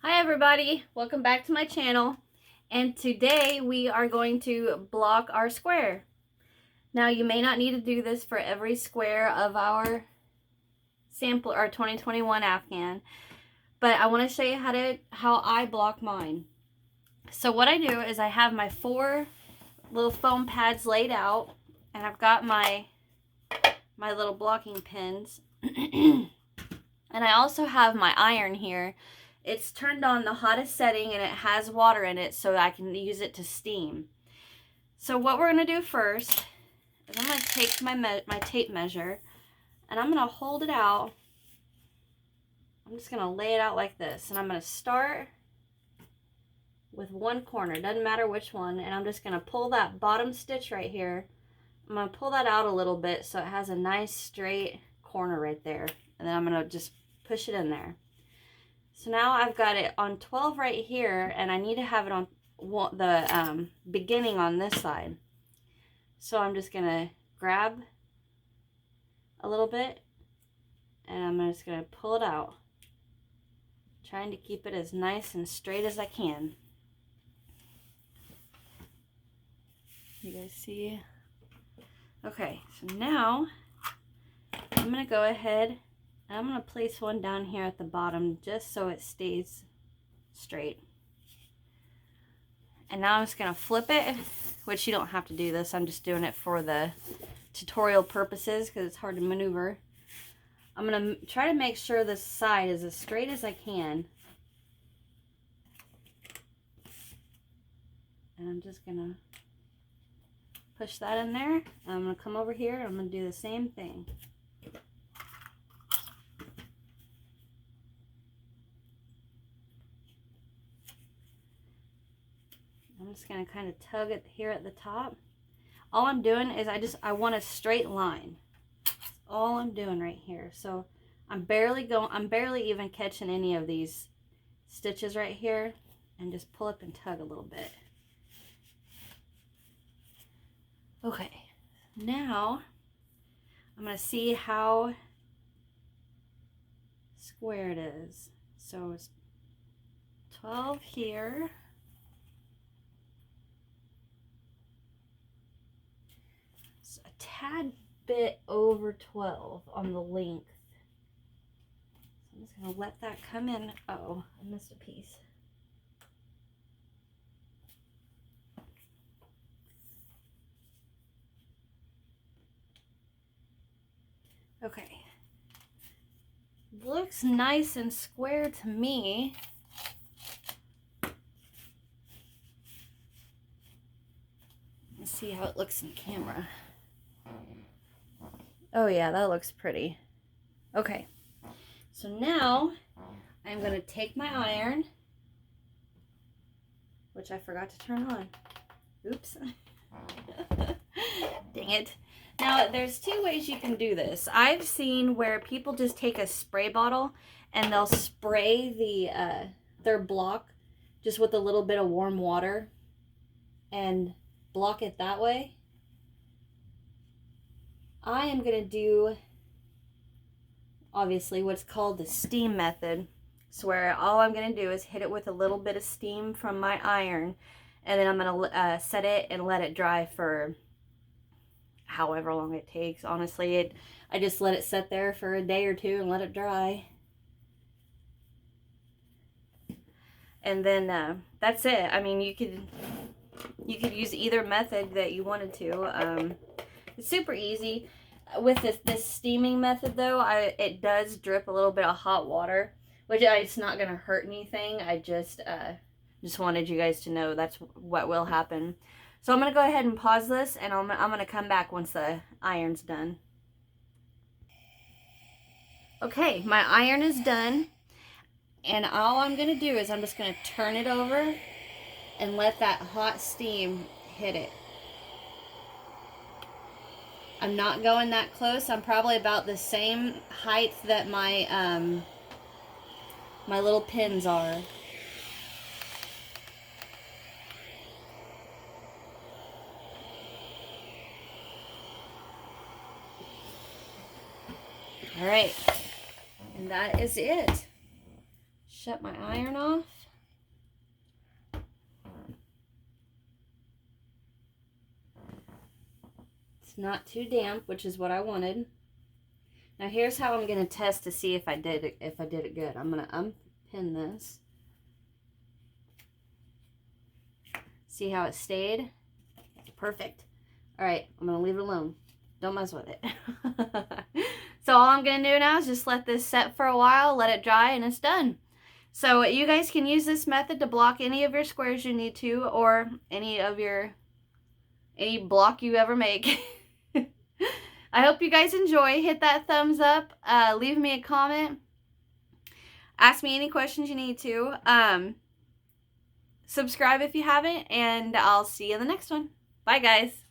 Hi everybody, welcome back to my channel, and today we are going to block our square. Now you may not need to do this for every square of our sample, our 2021 Afghan, but I want to show you how I block mine. So what I do is I have my 4 little foam pads laid out, and I've got my little blocking pins, and I also have my iron here. It's turned on the hottest setting and it has water in it so I can use it to steam. So what we're going to do first is I'm going to take my tape measure and I'm going to hold it out. I'm just going to lay it out like this, and I'm going to start with one corner, doesn't matter which one, and I'm just going to pull that bottom stitch right here. I'm going to pull that out a little bit so it has a nice straight corner right there, and then I'm going to just push it in there. So now I've got it on 12 right here, and I need to have it on the beginning on this side. So I'm just going to grab a little bit, and I'm just going to pull it out, trying to keep it as nice and straight as I can. You guys see? Okay, so now I'm going to go ahead, I'm going to place one down here at the bottom just so it stays straight. And now I'm just going to flip it, which you don't have to do this. I'm just doing it for the tutorial purposes because it's hard to maneuver. I'm going to try to make sure this side is as straight as I can. And I'm just going to push that in there. And I'm going to come over here and I'm going to do the same thing. I'm just going to kind of tug it here at the top. All I'm doing is I want a straight line. That's all I'm doing right here. So I'm barely even catching any of these stitches right here, and just pull up and tug a little bit. Okay, now I'm going to see how square it is. So it's 12 here. A tad bit over 12 on the length. So I'm just going to let that come in. Oh, I missed a piece. Okay. Looks nice and square to me. Let's see how it looks in camera. Oh yeah, that looks pretty. Okay, so now I'm going to take my iron, which I forgot to turn on. Oops. Dang it. Now, there's 2 ways you can do this. I've seen where people just take a spray bottle and they'll spray their block just with a little bit of warm water and block it that way. I am going to do, obviously, what's called the steam method. So where all I'm going to do is hit it with a little bit of steam from my iron, and then I'm going to set it and let it dry for however long it takes. Honestly, I just let it sit there for a day or 2 and let it dry. And then that's it. I mean, you could use either method that you wanted to. It's super easy. With this steaming method, though, it does drip a little bit of hot water, which it's not going to hurt anything. I just wanted you guys to know that's what will happen. So I'm going to go ahead and pause this, and I'm going to come back once the iron's done. Okay, my iron is done, and all I'm going to do is I'm just going to turn it over and let that hot steam hit it. I'm not going that close. I'm probably about the same height that my my little pins are. All right, and that is it. shut my iron off. It's not too damp, which is what I wanted. Now here's how I'm gonna test to see if I did it good. I'm gonna unpin this. See how it stayed? Perfect. All right, I'm gonna leave it alone. Don't mess with it. So all I'm gonna do now is just let this set for a while, let it dry, and it's done. So you guys can use this method to block any of your squares you need to, or any block you ever make. I hope you guys enjoy. Hit that thumbs up. Leave me a comment. Ask me any questions you need to. Subscribe if you haven't, and I'll see you in the next one. Bye, guys.